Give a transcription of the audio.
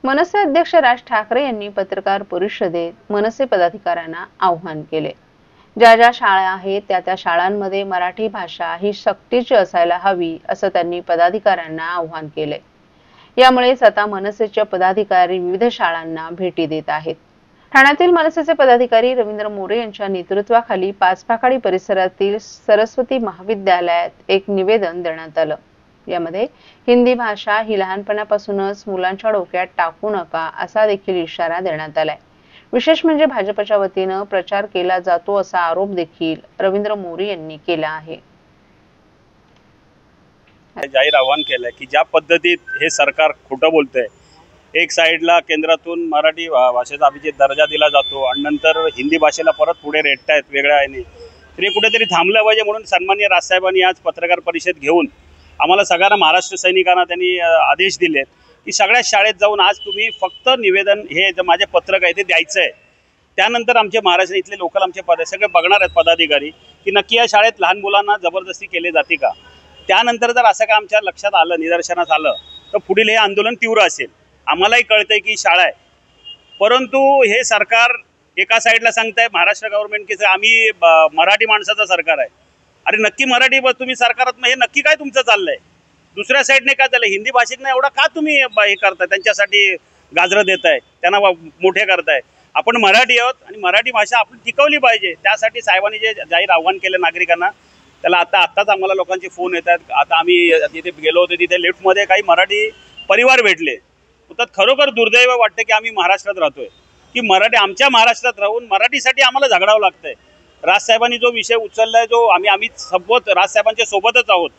मनसे अध्यक्ष राज ठाकरे यांनी पत्रकार परिषदेत मनसे पदाधिकाऱ्यांना आवाहन केले। ज्या ज्या शाळा आहेत त्या शाळांमध्ये मराठी भाषा ही सक्तीची असायला हवी असं त्यांनी पदाधिकाऱ्यांना आवाहन केले। यामुळेच आता मनसेचे पदाधिकारी विविध शाळांना भेटी देत आहेत। ठाण्यातील मनसेचे पदाधिकारी रवींद्र मोरे यांच्या नेतृत्वाखाली पाचपाखाडी परिसरातील सरस्वती महाविद्यालयात एक निवेदन देण्यात आलं। यामध्ये हिंदी भाषा ही लहानपणापासूनच मुलांच्या डोक्यात टाकू नका असा देखील इशारा देण्यात आलाय। विशेष म्हणजे भाजपच्या वतीनं प्रचार केला जातो असा आरोप देखील रवींद्र मोरे यांनी केला आहे। जाहीर आवाहन केलंय की ज्या पद्धतीत हे सरकार खोटं बोलतंय, एक साइडला केंद्रातून मराठी भाषेचा अभिजात दर्जा दिला जातो आणि नंतर हिंदी भाषेला परत पुढे रेटतायत वेगळ्या याने, तरी कुठेतरी थांबलं पाहिजे म्हणून सन्माननीय राजसाहेबांनी आज पत्रकार परिषद घेऊन आम्हाला सगळ्यांना महाराष्ट्र सैनिकांना त्यांनी आदेश दिलेत की सगळ्या शाळेत जाऊन आज तुम्ही फक्त निवेदन हे जे माझे पत्रक आहे ते द्यायचं आहे। त्यानंतर आमचे महाराष्ट्र इथले लोकल आमचे सगळे बघणार आहेत पदाधिकारी की नक्की या शाळेत लहान मुलांना जबरदस्ती केली जाते का। त्यानंतर जर असं का आमच्या लक्षात आलं, निदर्शनास आलं, तर पुढील हे आंदोलन तीव्र असेल। आम्हालाही कळतंय की शाळा आहे, परंतु हे सरकार एका साईडला सांगताय महाराष्ट्र गव्हर्नमेंट की आम्ही मराठी माणसाचं सरकार आहे। अरे नक्की मराठी तुम्ही सरकारात हे नक्की काय तुमचं चाललंय? दुसऱ्या साईडने काय चाललंय? हिंदी भाषिकने एवढा का तुम्ही हे करताय, त्यांच्यासाठी गाजरं देताय, त्यांना मोठे करताय? आपण मराठी आहोत आणि मराठी भाषा आपण टिकवली पाहिजे। त्यासाठी साहेबांनी जे जाहीर आव्हान केलं नागरिकांना, त्याला आत्ताच आम्हाला लोकांचे फोन येतात। आता आम्ही जिथे गेलो होतो तिथे लिफ्टमध्ये काही मराठी परिवार भेटले, तर खरोखर दुर्दैव वाटतं की आम्ही महाराष्ट्रात राहतोय, की मराठी आमच्या महाराष्ट्रात राहून मराठीसाठी आम्हाला झगडावं लागतंय। राजसाहेबांनी जो विषय उचललाय, जो आम्ही सोबत राजसाहेबांच्या सोबतच आहोत।